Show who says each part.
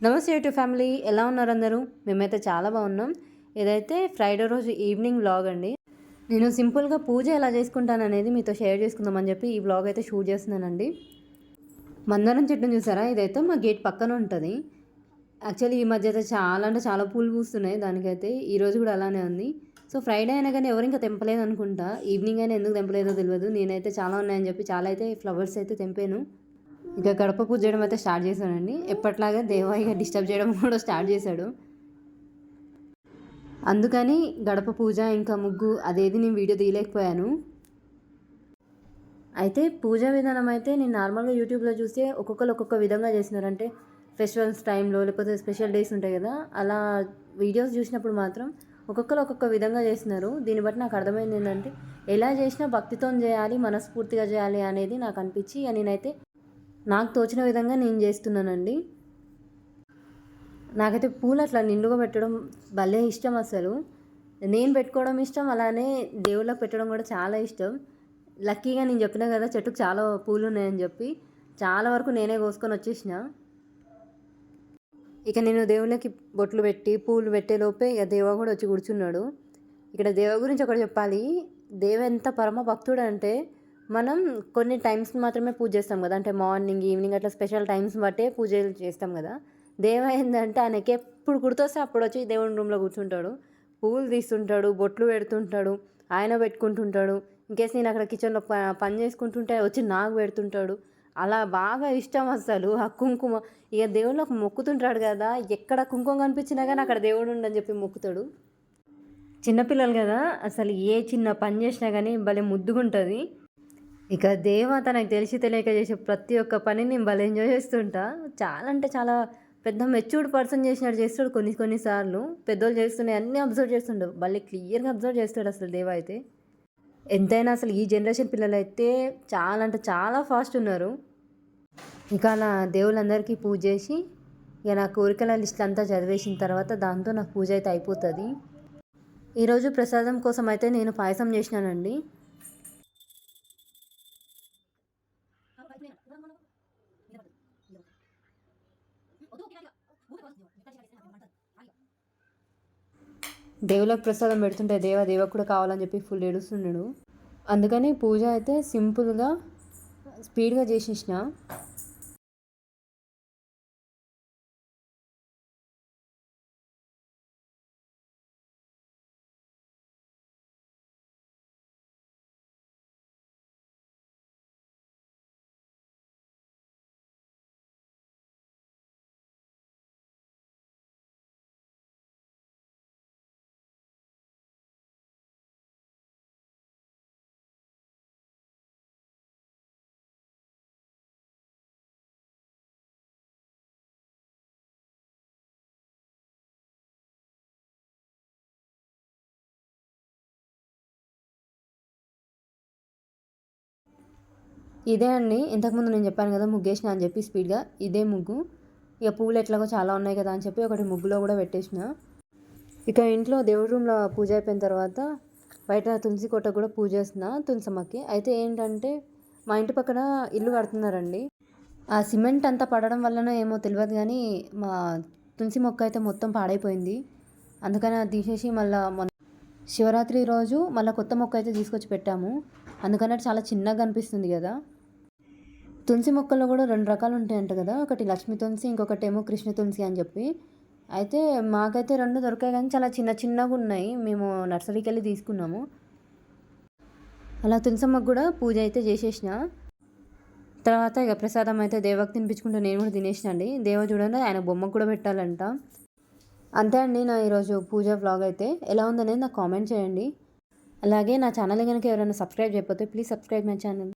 Speaker 1: నమస్తే YouTube family, ఎలా ఉన్నారు అందరూ? మేమైతే చాలా బాగున్నాం. ఇదైతే ఫ్రైడే రోజు ఈవినింగ్ వ్లాగ్ అండి. నేను సింపుల్గా పూజ ఎలా చేసుకుంటాను అనేది మీతో షేర్ చేసుకుందామని చెప్పి ఈ వ్లాగ్ అయితే షూట్ చేస్తున్నానండి. మందారం చెట్టును చూసారా? ఇదైతే మా గేట్ పక్కన ఉంటుంది. యాక్చువల్లీ ఈ మధ్య అయితే చాలా అంటే చాలా పూలు పూస్తున్నాయి. దానికైతే ఈరోజు కూడా అలానే ఉంది. సో ఫ్రైడే అయినా కానీ ఎవరు ఇంకా తెంపలేదు అనుకుంటా. ఈవినింగ్ అయినా ఎందుకు తెంపలేదో తెలియదు. నేనైతే చాలా ఉన్నాయని చెప్పి చాలా అయితే ఫ్లవర్స్ అయితే తెంపాను. ఇక గడప పూజ చేయడం అయితే స్టార్ట్ చేశానండి. ఎప్పట్లాగా దేవయ్య డిస్టర్బ్ చేయడం కూడా స్టార్ట్ చేశాడు. అందుకని గడప పూజ ఇంకా ముగ్గు అదేది నేను వీడియో తీయలేకపోయాను. అయితే పూజా విధానం అయితే నేను నార్మల్గా యూట్యూబ్లో చూస్తే ఒక్కొక్కరు ఒక్కొక్క విధంగా చేసినారంటే ఫెస్టివల్స్ టైంలో లేకపోతే స్పెషల్ డేస్ ఉంటాయి కదా, అలా వీడియోస్ చూసినప్పుడు మాత్రం ఒక్కొక్కరు ఒక్కొక్క విధంగా చేస్తున్నారు. దీన్ని బట్టి నాకు అర్థమైంది ఏంటంటే ఎలా చేసినా భక్తితో చేయాలి, మనస్ఫూర్తిగా చేయాలి అనేది నాకు అనిపించి నేనైతే నాకు తోచిన విధంగా నేను చేస్తున్నానండి. నాకైతే పూలు అట్లా నిండుగా పెట్టడం భలే ఇష్టం. అసలు నేను పెట్టుకోవడం ఇష్టం, అలానే దేవుళ్ళకి పెట్టడం కూడా చాలా ఇష్టం. లక్కీగా నేను చెప్పినా కదా చెట్టుకు చాలా పూలు ఉన్నాయని చెప్పి చాలా వరకు నేనే కోసుకొని వచ్చేసిన. ఇక నేను దేవుళ్ళకి బొట్లు పెట్టి పూలు పెట్టే లోపే ఇక దేవ కూడా వచ్చి కూర్చున్నాడు. ఇక్కడ దేవ గురించి ఒకటి చెప్పాలి. దేవ ఎంత పరమ భక్తుడు అంటే మనం కొన్ని టైమ్స్ మాత్రమే పూజ చేస్తాం కదా, అంటే మార్నింగ్ ఈవినింగ్ అట్లా స్పెషల్ టైమ్స్ బట్టే పూజలు చేస్తాం కదా. దేవ ఏంటంటే ఆయనకి ఎప్పుడు గుర్తొస్తే అప్పుడు వచ్చి దేవుని రూమ్లో కూర్చుంటాడు, పూలు తీస్తుంటాడు, బొట్లు పెడుతుంటాడు, ఆయన పెట్టుకుంటుంటాడు. ఇంకేస్ నేను అక్కడ కిచెన్లో పని చేసుకుంటుంటే వచ్చి నాకు పెడుతుంటాడు. అలా బాగా ఇష్టం అసలు ఆ కుంకుమ. ఇక దేవుళ్ళకి మొక్కుతుంటాడు కదా, ఎక్కడ కుంకుమ కనిపించినా కానీ అక్కడ దేవుడు ఉండని చెప్పి మొక్కుతాడు. చిన్నపిల్లలు కదా, అసలు ఏ చిన్న పని చేసినా కానీ భలే ముద్దుగుంటుంది. ఇక దేవ తనకు తెలిసి తెలియక చేసే ప్రతి ఒక్క పనిని నేను భలే ఎంజాయ్ చేస్తుంటా. చాలా అంటే చాలా పెద్ద మెచ్యూర్డ్ పర్సన్ చేసినట్టు చేస్తాడు. కొన్నిసార్లు పెద్దోళ్ళు చేస్తున్నాయి అన్నీ అబ్జర్వ్ చేస్తుండవు, భలే క్లియర్గా అబ్జర్వ్ చేస్తాడు అసలు దేవ అయితే. ఎంతైనా అసలు ఈ జనరేషన్ పిల్లలు అయితే చాలా అంటే చాలా ఫాస్ట్ ఉన్నారు. ఇక అలా దేవుళ్ళందరికీ పూజ చేసి ఇక నా కోరికల లిస్ట్ అంతా చదివేసిన తర్వాత దాంతో నాకు పూజ అయితే అయిపోతుంది. ఈరోజు ప్రసాదం కోసం అయితే నేను పాయసం చేసినానండి. దేవులకు ప్రసాదం పెడుతుంటే దేవకు కూడా కావాలని చెప్పి ఫుల్ ఏడుస్తున్నాడు. అందుకని పూజ అయితే సింపుల్గా స్పీడ్గా చేసేసిన. ఇదే అండి, ఇంతకుముందు నేను చెప్పాను కదా ముగ్గేసిన అని చెప్పి స్పీడ్గా, ఇదే ముగ్గు. ఇక పూలు ఎట్లాగో చాలా ఉన్నాయి కదా అని చెప్పి ఒకటి ముగ్గులో కూడా పెట్టేసిన. ఇక ఇంట్లో దేవుడి రూమ్లో పూజ అయిపోయిన తర్వాత బయట తులసి కోట కూడా పూజ చేస్తున్నా తులసమ్మకి. అయితే ఏంటంటే మా ఇంటి పక్కన ఇల్లు కడుతున్నారండి. ఆ సిమెంట్ అంతా పడడం వల్లనో ఏమో తెలియదు కానీ మా తులసి మొక్క అయితే మొత్తం పాడైపోయింది. అందుకని అది తీసేసి మళ్ళీ శివరాత్రి రోజు మళ్ళీ కొత్త మొక్క అయితే తీసుకొచ్చి పెట్టాము. అందుకని చాలా చిన్నగా అనిపిస్తుంది కదా. తులసి మొక్కల్లో కూడా 2 రకాలు ఉంటాయంట కదా, ఒకటి లక్ష్మీ తులసి, ఇంకొకటి ఏమో కృష్ణ తులసి అని చెప్పి. అయితే మాకైతే 2 దొరికాయి కానీ చాలా చిన్నగా ఉన్నాయి. మేము నర్సరీకి వెళ్ళి తీసుకున్నాము. అలా తులసమ్మకు కూడా పూజ అయితే చేసేసిన తర్వాత ఇక ప్రసాదం అయితే దేవకు తినిపించుకుంటూ నేను కూడా తినేసిన అండి. దేవ చూడండి ఆయన బొమ్మకు కూడా పెట్టాలంట. అంతే అండి నా ఈరోజు పూజ వ్లాగ్ అయితే. ఎలా ఉందనేది నాకు కామెంట్ చేయండి. అలాగే నా ఛానల్ కనుక ఎవరైనా సబ్స్క్రైబ్ చేయకపోతే ప్లీజ్ సబ్స్క్రైబ్ మై ఛానల్.